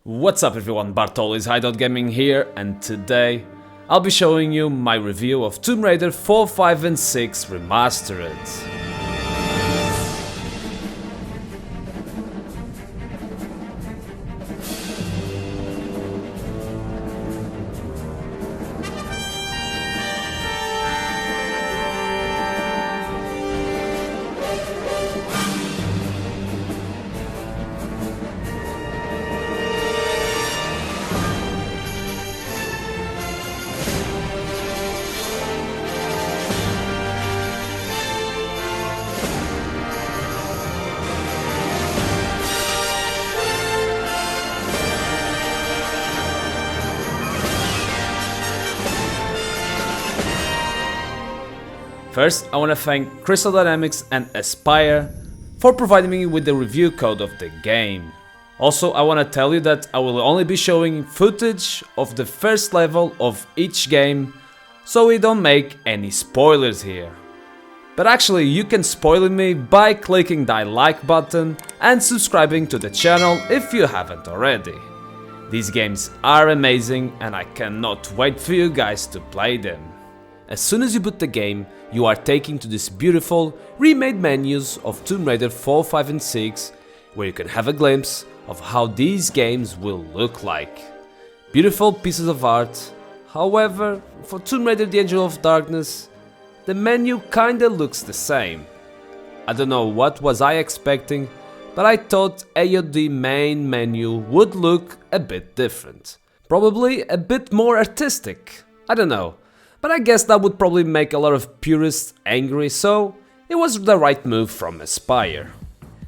What's up everyone, Bartoli's Hideout Gaming here, and today I'll be showing you my review of Tomb Raider 4, 5 and 6 Remastered. First, I want to thank Crystal Dynamics and Aspire for providing me with the review code of the game. Also, I want to tell you that I will only be showing footage of the first level of each game, so we don't make any spoilers here. But actually, you can spoil me by clicking that like button and subscribing to the channel if you haven't already. These games are amazing and I cannot wait for you guys to play them. As soon as you boot the game, you are taken to this beautiful, remade menus of Tomb Raider 4, 5 and 6, where you can have a glimpse of how these games will look like. Beautiful pieces of art. However, for Tomb Raider The Angel of Darkness, the menu kinda looks the same. I don't know what was I expecting, but I thought AOD main menu would look a bit different. Probably a bit more artistic, I don't know. But I guess that would probably make a lot of purists angry, so it was the right move from Aspire.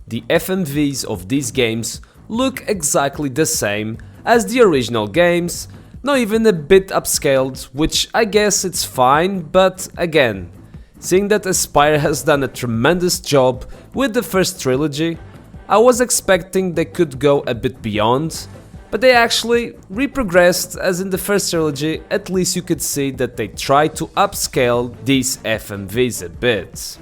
The FMVs of these games look exactly the same as the original games, not even a bit upscaled, which I guess it's fine, but again, seeing that Aspire has done a tremendous job with the first trilogy, I was expecting they could go a bit beyond. But they actually reprogressed, as in the first trilogy. At least you could see that they tried to upscale these FMVs a bit.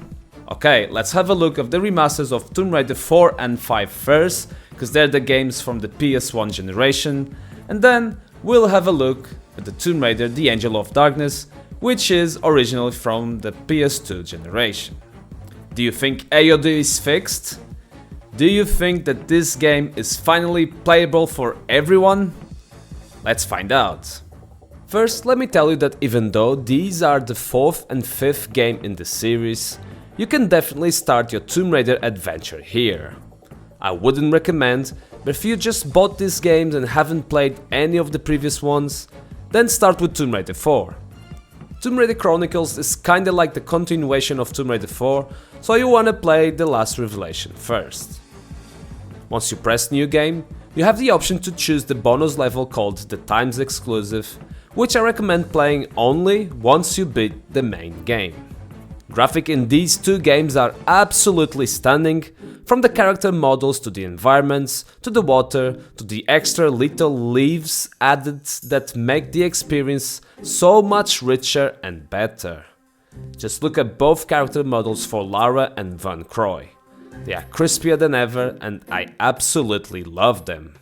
Okay, let's have a look at the remasters of Tomb Raider 4 and 5 first, because they're the games from the PS1 generation, and then we'll have a look at the Tomb Raider The Angel of Darkness, which is originally from the PS2 generation. Do you think AOD is fixed? Do you think that this game is finally playable for everyone? Let's find out. First, let me tell you that even though these are the 4th and 5th game in the series, you can definitely start your Tomb Raider adventure here. I wouldn't recommend, but if you just bought these games and haven't played any of the previous ones, then start with Tomb Raider 4. Tomb Raider Chronicles is kinda like the continuation of Tomb Raider 4, so you wanna play The Last Revelation first. Once you press new game, you have the option to choose the bonus level called the Times Exclusive, which I recommend playing only once you beat the main game. Graphics in these two games are absolutely stunning, from the character models to the environments, to the water, to the extra little leaves added that make the experience so much richer and better. Just look at both character models for Lara and Van Croy. They are crispier than ever and I absolutely love them.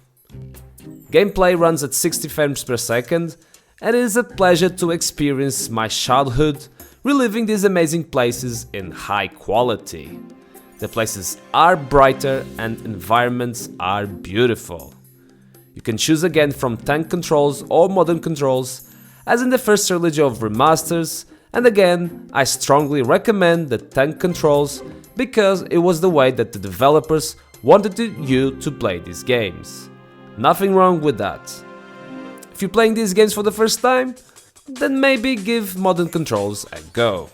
Gameplay runs at 60 frames per second and it is a pleasure to experience my childhood reliving these amazing places in high quality. The places are brighter and environments are beautiful. You can choose again from tank controls or modern controls as in the first trilogy of remasters, and again I strongly recommend the tank controls because it was the way that the developers wanted you to play these games. Nothing wrong with that. If you're playing these games for the first time, then maybe give modern controls a go.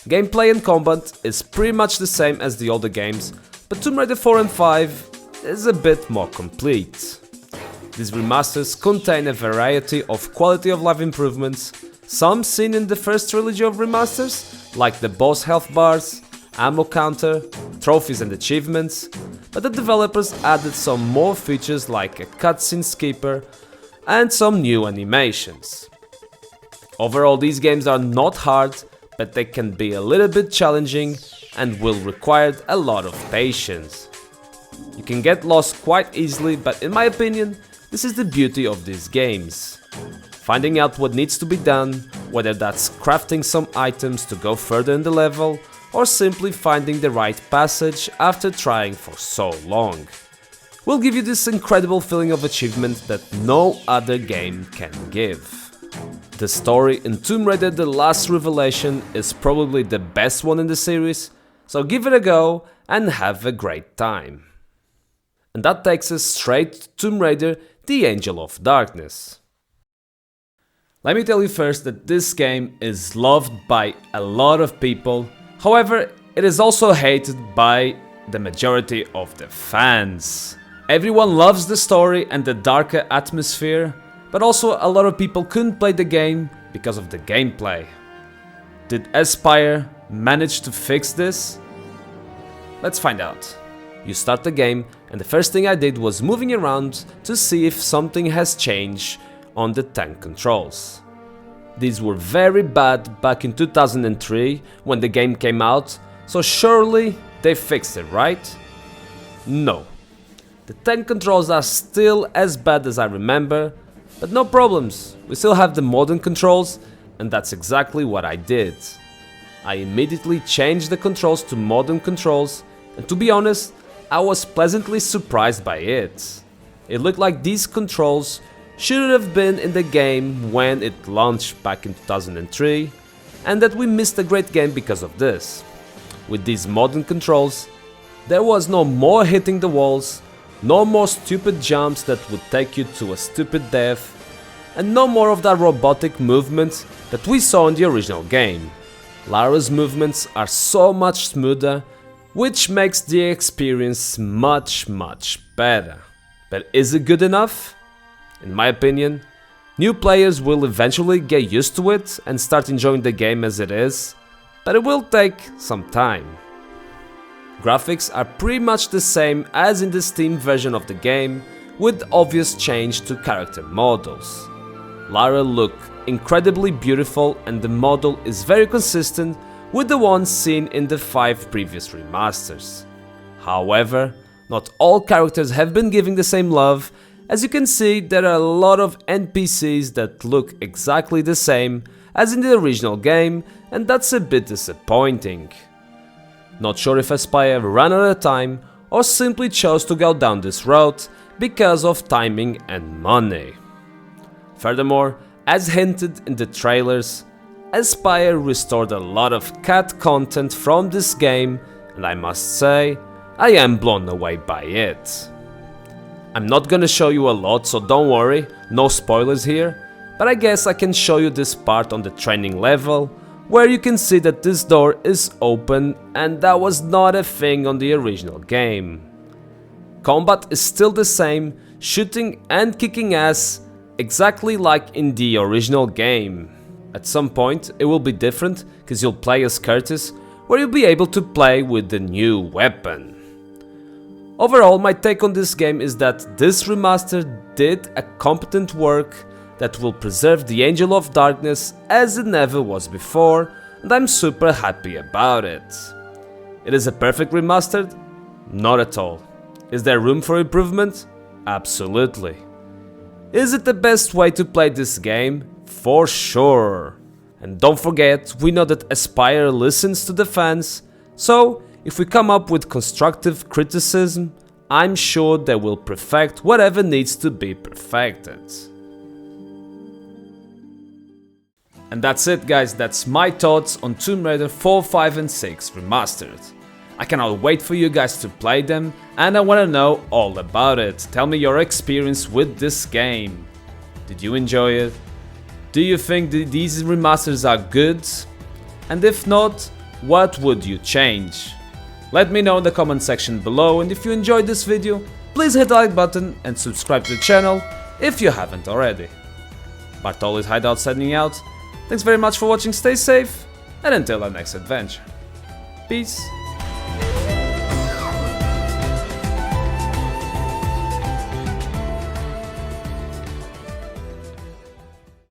Gameplay and combat is pretty much the same as the older games, but Tomb Raider 4 and 5 is a bit more complete. These remasters contain a variety of quality of life improvements, some seen in the first trilogy of remasters, like the boss health bars, ammo counter, trophies and achievements, but the developers added some more features like a cutscene skipper and some new animations. Overall, these games are not hard, but they can be a little bit challenging and will require a lot of patience. You can get lost quite easily, but in my opinion, This is the beauty of these games. Finding out what needs to be done, whether that's crafting some items to go further in the level, or simply finding the right passage after trying for so long, will give you this incredible feeling of achievement that no other game can give. The story in Tomb Raider: The Last Revelation is probably the best one in the series, so give it a go and have a great time. And that takes us straight to Tomb Raider: The Angel of Darkness. Let me tell you first that this game is loved by a lot of people, however, it is also hated by the majority of the fans. Everyone loves the story and the darker atmosphere, but also a lot of people couldn't play the game because of the gameplay. Did Aspyr manage to fix this? Let's find out. You start the game and the first thing I did was moving around to see if something has changed on the tank controls. These were very bad back in 2003 when the game came out, so surely they fixed it, right? No. The tank controls are still as bad as I remember, but no problems, we still have the modern controls, and that's exactly what I did. I immediately changed the controls to modern controls, and to be honest, I was pleasantly surprised by it. It looked like these controls should have been in the game when it launched back in 2003, and that we missed a great game because of this. With these modern controls, there was no more hitting the walls, no more stupid jumps that would take you to a stupid death, and no more of that robotic movement that we saw in the original game. Lara's movements are so much smoother, which makes the experience much better. But is it good enough? In my opinion, new players will eventually get used to it and start enjoying the game as it is, but it will take some time. Graphics are pretty much the same as in the Steam version of the game, with obvious change to character models. Lara looks incredibly beautiful and the model is very consistent with the ones seen in the 5 previous remasters. However, not all characters have been given the same love. As you can see, there are a lot of NPCs that look exactly the same as in the original game, and that's a bit disappointing. Not sure if Aspyr ran out of time or simply chose to go down this route because of timing and money. Furthermore, as hinted in the trailers, Aspyr restored a lot of cat content from this game, and I must say, I am blown away by it. I'm not gonna show you a lot, so don't worry, no spoilers here, but I guess I can show you this part on the training level, where you can see that this door is open, and that was not a thing on the original game. Combat is still the same, shooting and kicking ass, exactly like in the original game. At some point it will be different, cause you'll play as Curtis, where you'll be able to play with the new weapon. Overall, my take on this game is that this remaster did a competent work that will preserve the Angel of Darkness as it never was before, and I'm super happy about it. It is a perfect remastered? Not at all. Is there room for improvement? Absolutely. Is it the best way to play this game? For sure. And don't forget, we know that Aspyr listens to the fans, so if we come up with constructive criticism, I'm sure they will perfect whatever needs to be perfected. And that's it guys, that's my thoughts on Tomb Raider 4, 5 and 6 Remastered. I cannot wait for you guys to play them, and I wanna know all about it. Tell me your experience with this game. Did you enjoy it? Do you think these remasters are good? And if not, what would you change? Let me know in the comment section below, and if you enjoyed this video, please hit the like button and subscribe to the channel if you haven't already. BARTOLI's Hideout signing out. Thanks very much for watching, stay safe, and until our next adventure. Peace.